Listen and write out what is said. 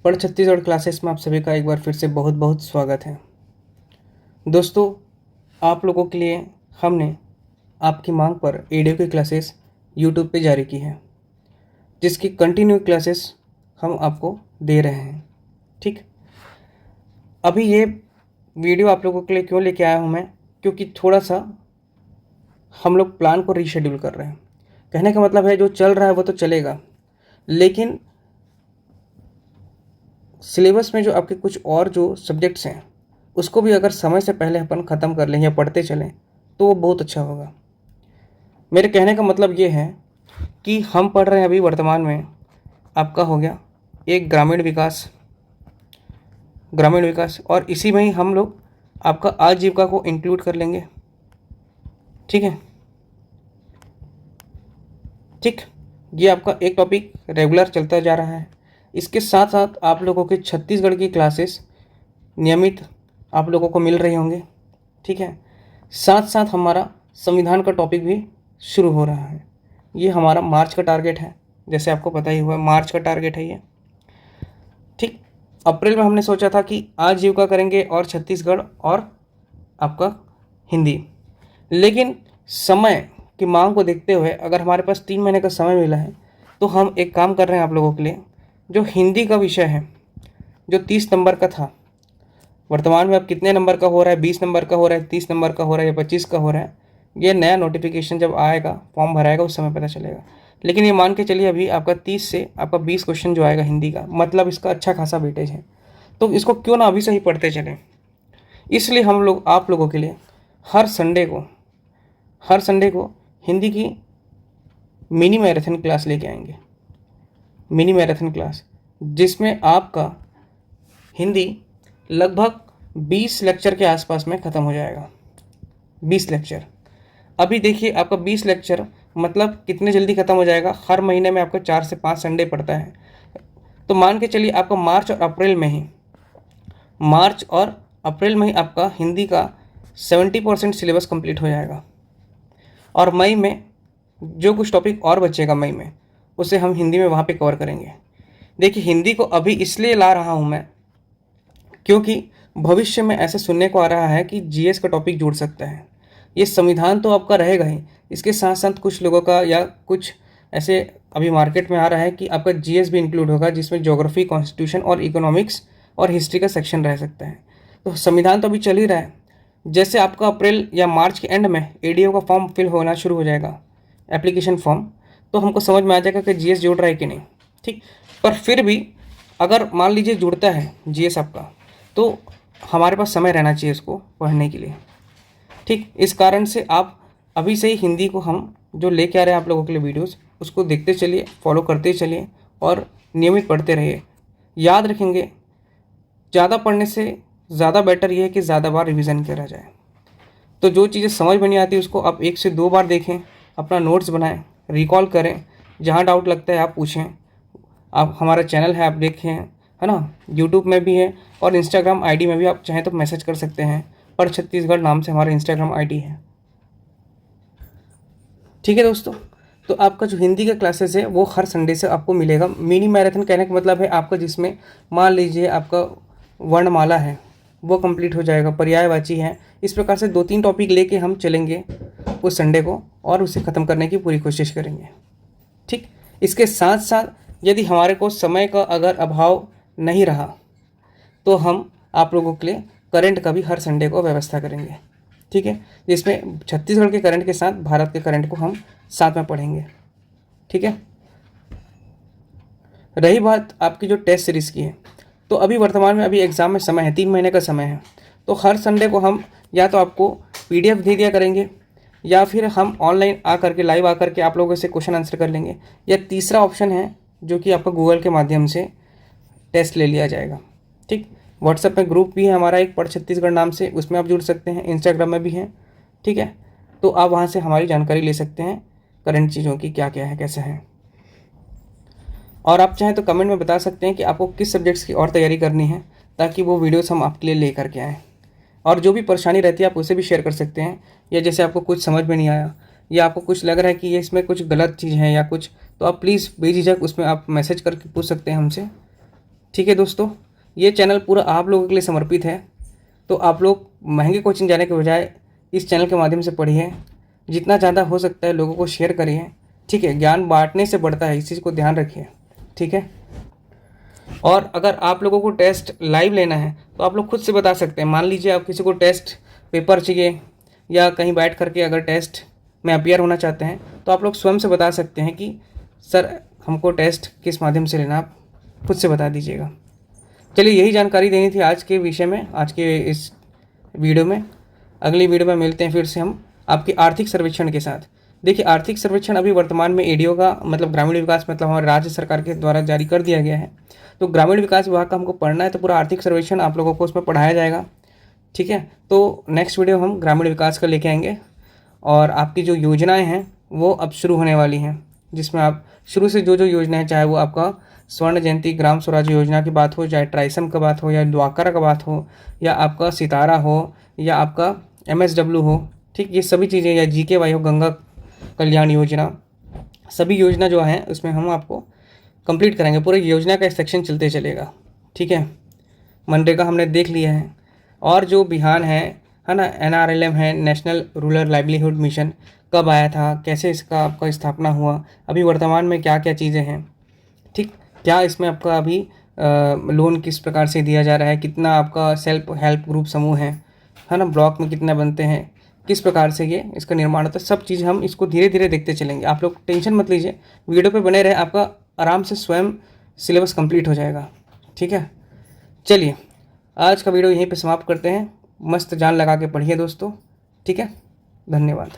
पढ़ छत्तीसगढ़ क्लासेस में आप सभी का एक बार फिर से बहुत बहुत स्वागत है। दोस्तों, आप लोगों के लिए हमने आपकी मांग पर एडियो की क्लासेस यूट्यूब पे जारी की है, जिसकी कंटिन्यू क्लासेस हम आपको दे रहे हैं। ठीक, अभी ये वीडियो आप लोगों के लिए क्यों लेके आया हूँ मैं, क्योंकि थोड़ा सा हम लोग प्लान को रीशेड्यूल कर रहे हैं। कहने का मतलब है जो चल रहा है वो तो चलेगा, लेकिन सिलेबस में जो आपके कुछ और जो सब्जेक्ट्स हैं उसको भी अगर समय से पहले अपन ख़त्म कर लें या पढ़ते चलें तो वो बहुत अच्छा होगा। मेरे कहने का मतलब ये है कि हम पढ़ रहे हैं अभी वर्तमान में, आपका हो गया एक ग्रामीण विकास और इसी में ही हम लोग आपका आजीविका को इंक्लूड कर लेंगे। ठीक है, ठीक, ये आपका एक टॉपिक रेगुलर चलता जा रहा है। इसके साथ साथ आप लोगों के छत्तीसगढ़ की क्लासेस नियमित आप लोगों को मिल रही होंगे। ठीक है, साथ साथ हमारा संविधान का टॉपिक भी शुरू हो रहा है। ये हमारा मार्च का टारगेट है, जैसे आपको पता ही हुआ मार्च का टारगेट है ये। ठीक, अप्रैल में हमने सोचा था कि आजीविका करेंगे और छत्तीसगढ़ और आपका हिंदी, लेकिन समय की मांग को देखते हुए अगर हमारे पास 3 महीने का समय मिला है तो हम एक काम कर रहे हैं आप लोगों के लिए। जो हिंदी का विषय है, जो 30 नंबर का था, वर्तमान में अब कितने नंबर का हो रहा है, 20 नंबर का हो रहा है, 30 नंबर का हो रहा है या 25 का हो रहा है, ये नया नोटिफिकेशन जब आएगा, फॉर्म भराएगा, उस समय पता चलेगा। लेकिन ये मान के चलिए अभी आपका 30 से आपका 20 क्वेश्चन जो आएगा हिंदी का, मतलब इसका अच्छा खासा वेटेज है, तो इसको क्यों ना अभी से ही पढ़ते चलें। इसलिए हम लोग आप लोगों के लिए हर संडे को हिंदी की मिनी मैराथन क्लास लेके आएंगे। मिनी मैराथन क्लास जिसमें आपका हिंदी लगभग 20 लेक्चर के आसपास में ख़त्म हो जाएगा। 20 लेक्चर, अभी देखिए आपका 20 लेक्चर मतलब कितने जल्दी ख़त्म हो जाएगा। हर महीने में आपका 4 से 5 संडे पड़ता है, तो मान के चलिए आपका मार्च और अप्रैल में ही आपका हिंदी का 70% सिलेबस कंप्लीट हो जाएगा। और मई में जो कुछ टॉपिक और बचेगा मई में, उसे हम हिंदी में वहाँ पे कवर करेंगे। देखिए, हिंदी को अभी इसलिए ला रहा हूँ मैं क्योंकि भविष्य में ऐसे सुनने को आ रहा है कि जीएस का टॉपिक जुड़ सकता है। ये संविधान तो आपका रहेगा ही, इसके साथ साथ कुछ लोगों का या कुछ ऐसे अभी मार्केट में आ रहा है कि आपका जीएस भी इंक्लूड होगा, जिसमें ज्योग्राफी, कॉन्स्टिट्यूशन और इकोनॉमिक्स और हिस्ट्री का सेक्शन रह सकता है। तो संविधान तो अभी चल ही रहा है। जैसे आपका अप्रैल या मार्च के एंड में एडीओ का फॉर्म फिल होना शुरू हो जाएगा, एप्लीकेशन फॉर्म, तो हमको समझ में आ जाएगा कि जीएस जुड़ रहा है कि नहीं। ठीक, पर फिर भी अगर मान लीजिए जुड़ता है जीएस आपका, तो हमारे पास समय रहना चाहिए उसको पढ़ने के लिए। ठीक, इस कारण से आप अभी से ही हिंदी को हम जो लेके आ रहे हैं आप लोगों के लिए वीडियोस, उसको देखते चलिए, फॉलो करते चलिए और नियमित पढ़ते रहिए। याद रखेंगे, ज़्यादा पढ़ने से ज़्यादा बेटर ये है कि ज़्यादा बार रिवीजन करा जाए। तो जो चीज़ें समझ में नहीं आती उसको आप 1 से 2 बार देखें, अपना नोट्स बनाएं, रिकॉल करें, जहाँ डाउट लगता है आप पूछें। आप हमारा चैनल है, आप देखें, है ना, यूट्यूब में भी है और इंस्टाग्राम आईडी में भी आप चाहें तो मैसेज कर सकते हैं। पढ़ छत्तीसगढ़ नाम से हमारा इंस्टाग्राम आईडी है। ठीक है दोस्तों, तो आपका जो हिंदी का क्लासेस है वो हर संडे से आपको मिलेगा। मिनी मैराथन कहने का मतलब है आपका जिसमें मान लीजिए आपका वर्णमाला है वो कंप्लीट हो जाएगा, पर्यायवाची है, इस प्रकार से 2-3 टॉपिक लेके हम चलेंगे उस संडे को और उसे ख़त्म करने की पूरी कोशिश करेंगे। ठीक, इसके साथ साथ यदि हमारे को समय का अगर अभाव नहीं रहा तो हम आप लोगों के लिए करंट का भी हर संडे को व्यवस्था करेंगे। ठीक है, जिसमें छत्तीसगढ़ के करंट के साथ भारत के करंट को हम साथ में पढ़ेंगे। ठीक है, रही बात आपकी जो टेस्ट सीरीज़ की है, तो अभी वर्तमान में अभी एग्ज़ाम में समय है, 3 महीने का समय है, तो हर संडे को हम या तो आपको पीडीएफ दे दिया करेंगे या फिर हम ऑनलाइन आकर के लाइव आकर के आप लोगों से क्वेश्चन आंसर कर लेंगे, या तीसरा ऑप्शन है जो कि आपका गूगल के माध्यम से टेस्ट ले लिया जाएगा। ठीक, व्हाट्सएप में ग्रुप भी है हमारा एक, पढ़ छत्तीसगढ़ नाम से, उसमें आप जुड़ सकते हैं, इंस्टाग्राम में भी हैं। ठीक है, तो आप वहाँ से हमारी जानकारी ले सकते हैं करंट चीज़ों की, क्या क्या है, कैसा है। और आप चाहें तो कमेंट में बता सकते हैं कि आपको किस सब्जेक्ट्स की और तैयारी करनी है, ताकि वो वीडियोस हम आपके लिए लेकर के आएँ। और जो भी परेशानी रहती है आप उसे भी शेयर कर सकते हैं, या जैसे आपको कुछ समझ में नहीं आया या आपको कुछ लग रहा है कि ये इसमें कुछ गलत चीज़ है या कुछ, तो आप प्लीज़ बेझिझक उसमें आप मैसेज करके पूछ सकते हैं हमसे। ठीक है दोस्तों, ये चैनल पूरा आप लोगों के लिए समर्पित है। तो आप लोग महंगे कोचिंग जाने के बजाय इस चैनल के माध्यम से पढ़िए, जितना ज़्यादा हो सकता है लोगों को शेयर करिए। ठीक है, ज्ञान बांटने से बढ़ता है, इस चीज़ को ध्यान रखिए। ठीक है, और अगर आप लोगों को टेस्ट लाइव लेना है तो आप लोग खुद से बता सकते हैं। मान लीजिए आप किसी को टेस्ट पेपर चाहिए या कहीं बैठ करके अगर टेस्ट में अपियर होना चाहते हैं तो आप लोग स्वयं से बता सकते हैं कि सर हमको टेस्ट किस माध्यम से लेना, आप खुद से बता दीजिएगा। चलिए, यही जानकारी देनी थी आज के विषय में, आज के इस वीडियो में। अगली वीडियो में मिलते हैं फिर से हम आपके आर्थिक सर्वेक्षण के साथ। देखिए, आर्थिक सर्वेक्षण अभी वर्तमान में एडीओ का मतलब ग्रामीण विकास मतलब हमारे राज्य सरकार के द्वारा जारी कर दिया गया है। तो ग्रामीण विकास विभाग का हमको पढ़ना है, तो पूरा आर्थिक सर्वेक्षण आप लोगों को उसमें पढ़ाया जाएगा। ठीक है, तो नेक्स्ट वीडियो हम ग्रामीण विकास का लेके आएंगे और आपकी जो योजनाएं हैं वो अब शुरू होने वाली हैं, जिसमें आप शुरू से जो जो योजनाएं, चाहे वो आपका स्वर्ण जयंती ग्राम स्वराज योजना की बात हो, चाहे ट्राइसम का बात हो, या द्वाकर का बात हो, या आपका सितारा हो, या आपका MSW हो, ठीक, ये सभी चीज़ें, या GKY हो, गंगा कल्याण योजना, सभी योजना जो है उसमें हम आपको कंप्लीट कराएंगे। पूरे योजना का सेक्शन चलते चलेगा। ठीक है, मनरेगा हमने देख लिया है, और जो बिहान है ना, NRLM है, नेशनल रूरल लाइवलीहुड मिशन, कब आया था, कैसे इसका आपका स्थापना हुआ, अभी वर्तमान में क्या क्या चीज़ें हैं, ठीक, क्या इसमें आपका अभी लोन किस प्रकार से दिया जा रहा है, कितना आपका सेल्फ हेल्प ग्रुप समूह है ना, ब्लॉक में कितना बनते हैं, किस प्रकार से ये इसका निर्माण होता है, सब चीज़ हम इसको धीरे धीरे देखते चलेंगे। आप लोग टेंशन मत लीजिए, वीडियो पे बने रहे, आपका आराम से स्वयं सिलेबस कंप्लीट हो जाएगा। ठीक है, चलिए आज का वीडियो यहीं पे समाप्त करते हैं। मस्त जान लगा के पढ़िए दोस्तों। ठीक है, धन्यवाद।